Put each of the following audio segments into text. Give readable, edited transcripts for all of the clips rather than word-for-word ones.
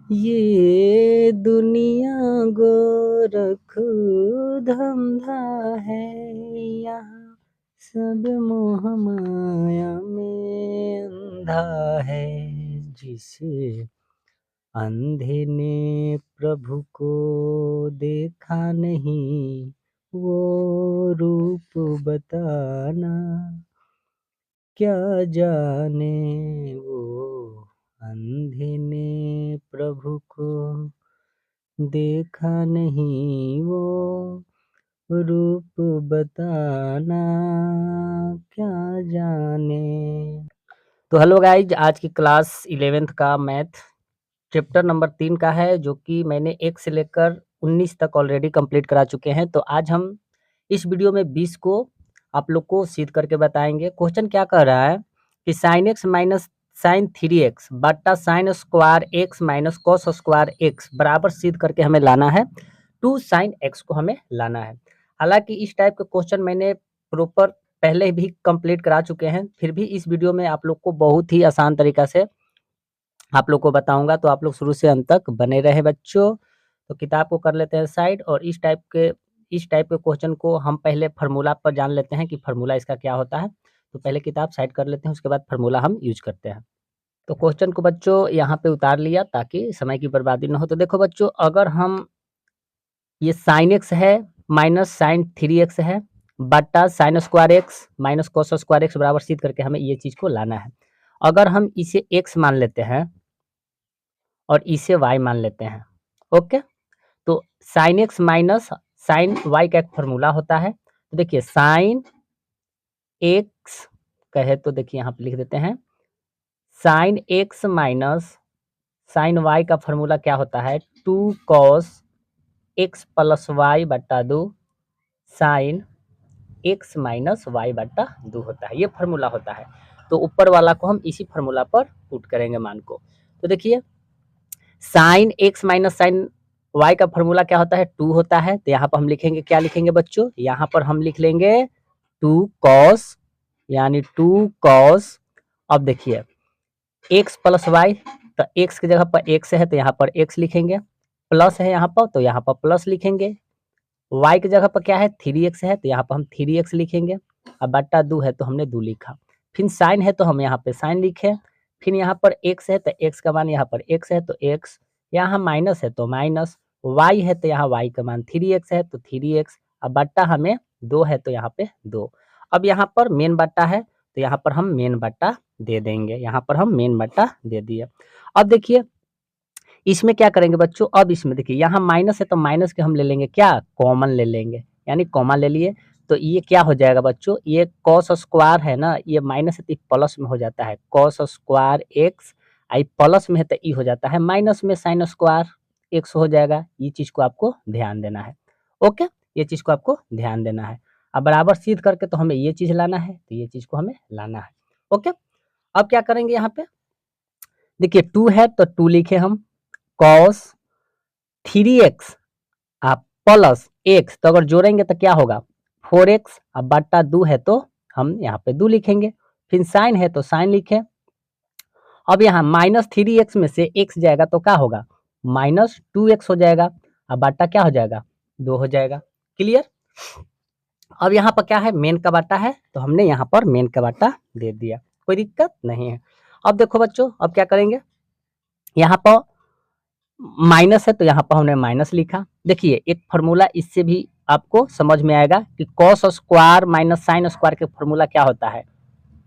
ये दुनिया गोरख धंधा है, यहाँ सब मोह माया में अंधा है। जिसे अंधे ने प्रभु को देखा नहीं, वो रूप बताना क्या जाने। वो अंधे ने प्रभु को देखा नहीं, वो रूप बताना क्या जाने। तो हेलो गाइज, आज की क्लास 11th का मैथ चैप्टर नंबर 3 का है, जो कि मैंने 1 से लेकर 19 तक ऑलरेडी कंप्लीट करा चुके हैं। तो आज हम इस वीडियो में 20 को आप लोग को सिद्ध करके बताएंगे। क्वेश्चन क्या कह रहा है कि sign X minus sign 3x बट्टा sine square x minus cos square x बराबर सिद्ध करके हमें लाना है। 2 साइन एक्स को हमें लाना है। हालांकि इस टाइप के क्वेश्चन मैंने प्रॉपर पहले भी कंप्लीट करा चुके हैं, फिर भी इस वीडियो में आप लोग को बहुत ही आसान तरीका से आप लोग को बताऊंगा, तो आप लोग शुरू से अंत तक बने रहे बच्चों। तो किताब को कर लेते हैं साइड, और इस टाइप के क्वेश्चन को हम पहले फार्मूला पर जान लेते हैं कि फार्मूला इसका क्या होता है। तो पहले किताब साइड कर लेते हैं, उसके बाद फार्मूला हम यूज करते हैं। तो क्वेश्चन को बच्चों यहाँ पे उतार लिया ताकि समय की बर्बादी ना हो। तो देखो बच्चों, अगर हम ये साइन एक्स है माइनस साइन 3x है बटा sine square x minus cos square x बराबर सिद्ध करके हमें ये चीज को लाना है। अगर हम इसे x मान लेते हैं और इसे y मान लेते हैं, ओके, तो sine X minus sine Y का एक फॉर्मूला होता है। तो देखिए साइन एक्स कहे तो देखिए यहाँ पे लिख देते हैं, sine X minus sine Y का फॉर्मूला क्या होता है, 2 कॉस एक्स प्लस वाई बट्टा 2 साइन एक्स माइनस वाई बट्टा 2 होता है। ये फॉर्मूला होता है। तो ऊपर वाला को हम इसी फॉर्मूला पर पुट करेंगे मान को। तो देखिए sine X minus sine Y का फॉर्मूला क्या होता है, 2 होता है। तो यहाँ पर हम लिखेंगे, क्या लिखेंगे बच्चों, यहाँ पर हम लिख लेंगे 2 कॉस, यानी 2 कॉस। अब देखिए एक्स प्लस वाई, तो एक्स की जगह पर एक्स है तो यहाँ पर एक्स लिखेंगे, प्लस है यहाँ पर तो यहाँ पर प्लस लिखेंगे, वाई की जगह पर क्या है 3x है तो यहाँ पर हम 3x लिखेंगे, अब बट्टा 2 है तो हमने 2 लिखा। फिर साइन है तो हम यहाँ पे साइन लिखे, फिर यहाँ पर x है तो x का मान यहाँ पर x है तो x, यहाँ माइनस है तो माइनस, y है तो यहाँ y का मान 3x है तो 3x, अब बट्टा हमें 2 है तो यहाँ पे 2। अब यहाँ पर मेन बट्टा है तो यहाँ पर हम मेन बट्टा दे देंगे, यहाँ पर हम मेन बट्टा दे दिए। अब देखिए इसमें क्या करेंगे बच्चों, अब इसमें देखिए यहाँ माइनस है तो माइनस के हम ले लेंगे क्या, कॉमन ले लेंगे, यानी कॉमन ले लिए। तो ये क्या हो जाएगा बच्चों, ये कॉस स्क्वायर है ना, ये माइनस है तो प्लस में हो जाता है, कॉस स्क्वायर एक्स, आई प्लस में है तो ई हो जाता है माइनस में साइन स्क्वायर एक्स हो जाएगा। ये चीज को आपको ध्यान देना है, ओके, ये चीज को आपको ध्यान देना है। अब बराबर सिद्ध करके तो हमें ये चीज लाना है, तो ये चीज को हमें लाना है, ओके। अब क्या करेंगे यहाँ पे, देखिए 2 है तो 2 लिखे हम, कॉस 3x आप प्लस एक्स, तो अगर जोड़ेंगे तो क्या होगा 4x, अब बट्टा 2 है तो हम यहाँ पे 2 लिखेंगे, फिर साइन है तो साइन लिखे। अब यहाँ माइनस 3x में से x जाएगा तो क्या होगा, माइनस 2x हो जाएगा, अब बट्टा क्या हो जाएगा 2 हो जाएगा, क्लियर। अब यहाँ पर क्या है, मेन का बाटा है तो हमने यहाँ पर मेन का बाटा दे दिया, कोई दिक्कत नहीं है। अब देखो बच्चों, अब क्या करेंगे, यहाँ पर माइनस है तो यहाँ पर हमने माइनस लिखा। देखिए एक फार्मूला इससे भी आपको समझ में आएगा कि cos square minus sine square के फार्मूला क्या होता है।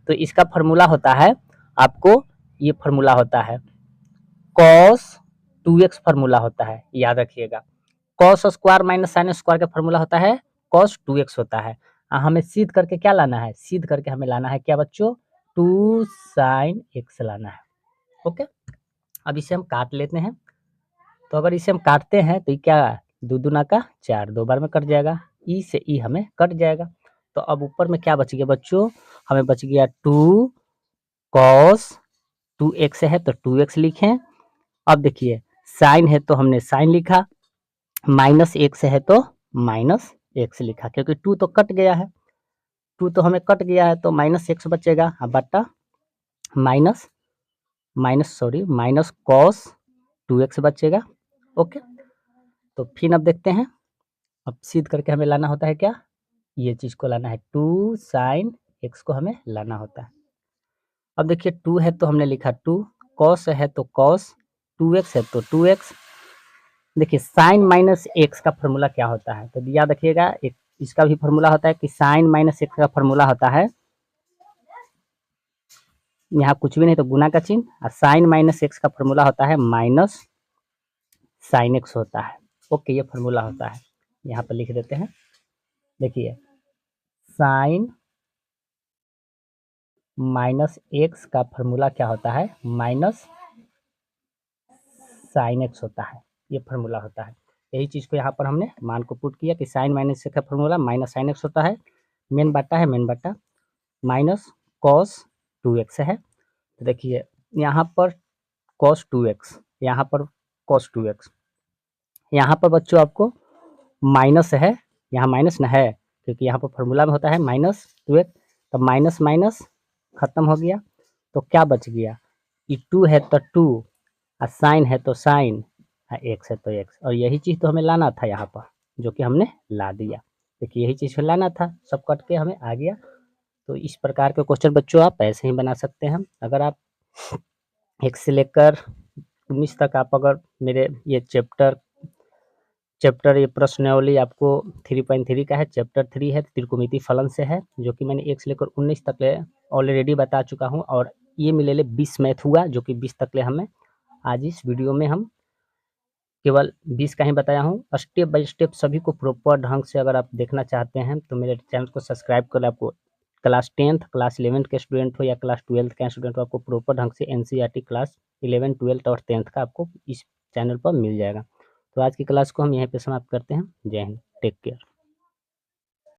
तो इसका फार्मूला होता है, आपको ये फार्मूला होता है कॉस 2x फार्मूला होता है, याद रखिएगा। Cos square minus sine square का फार्मूला होता है कॉस 2x होता है। हमें सिद्ध करके क्या लाना है, सिद्ध करके हमें लाना है क्या बच्चों, 2 साइन x लाना है, ओके। अब इसे हम काट लेते हैं। तो अगर इसे हम काटते हैं तो ये क्या, 2 दूना का 4, 2 बार में कट जाएगा, ई से ई हमें कट जाएगा। तो अब ऊपर में क्या बच गया बच्चों, हमें बच गया 2 कॉस 2x है तो 2x लिखें। अब देखिए साइन है तो हमने साइन लिखा, माइनस x है तो माइनस x लिखा, क्योंकि 2 तो कट गया है, 2 तो हमें कट गया है तो माइनस x बचेगा, अब बट्टा माइनस माइनस कॉस 2x बचेगा। ओके, तो फिर अब देखते हैं, अब सीध करके हमें लाना होता है क्या, ये चीज़ को लाना है, 2 sin x को हमें लाना होता है। अब देखिए 2 है तो हमने लिखा 2, cos है तो cos, 2x है तो 2x। देखिए साइन माइनस एक्स का फॉर्मूला क्या होता है, तो याद रखिएगा, एक इसका भी फॉर्मूला होता है कि साइन माइनस एक्स का फॉर्मूला होता है, यहाँ कुछ भी नहीं तो गुना का चिन्ह, और साइन माइनस एक्स का फॉर्मूला होता है माइनस साइन एक्स होता है। ओके, ये फॉर्मूला होता है, यहाँ पर लिख देते हैं। देखिए साइन माइनस एक्स का फॉर्मूला क्या होता है, माइनस साइन एक्स होता है, ये फॉर्मूला होता है। यही चीज़ को यहाँ पर हमने मान को पुट किया कि साइन माइनस एक्स का फॉर्मूला माइनस साइन एक्स होता है, मेन बटा है, मेन बटा माइनस कॉस 2x है। तो देखिए यहाँ पर कॉस 2x, यहाँ पर कॉस 2x, यहाँ पर बच्चों आपको माइनस है, यहाँ माइनस न है क्योंकि यहाँ पर फॉर्मूला में होता है माइनस 2x, तो माइनस माइनस खत्म हो गया, तो क्या बच गया, ये 2 है तो 2, और साइन है तो साइन, एक्स है तो एक्स, और यही चीज़ तो हमें लाना था यहाँ पर, जो कि हमने ला दिया। देखिए यही चीज़ लाना था, सब कट के हमें आ गया। तो इस प्रकार के क्वेश्चन बच्चों आप ऐसे ही बना सकते हैं। अगर आप 1 से लेकर 19 तक आप अगर मेरे ये चैप्टर ये प्रश्नावली आपको 3.3 का है, चैप्टर 3 है, त्रिकोणमिति फलन से है, जो कि मैंने 1 से लेकर 19 तक ले ऑलरेडी बता चुका हूँ, और ये मिले 20 मैथ हुआ, जो कि 20 तक ले हमें आज इस वीडियो में हम केवल 20 का ही बताया हूँ। स्टेप बाय स्टेप सभी को प्रॉपर ढंग से अगर आप देखना चाहते हैं तो मेरे चैनल को सब्सक्राइब कर, आपको क्लास 10th क्लास 11th के स्टूडेंट हो या क्लास 12th के स्टूडेंट हो, आपको प्रॉपर ढंग से एनसीईआरटी क्लास 11, 12 और 10th का आपको इस चैनल पर मिल जाएगा। तो आज की क्लास को हम यहीं पे समाप्त करते हैं। जय हिंद, टेक केयर।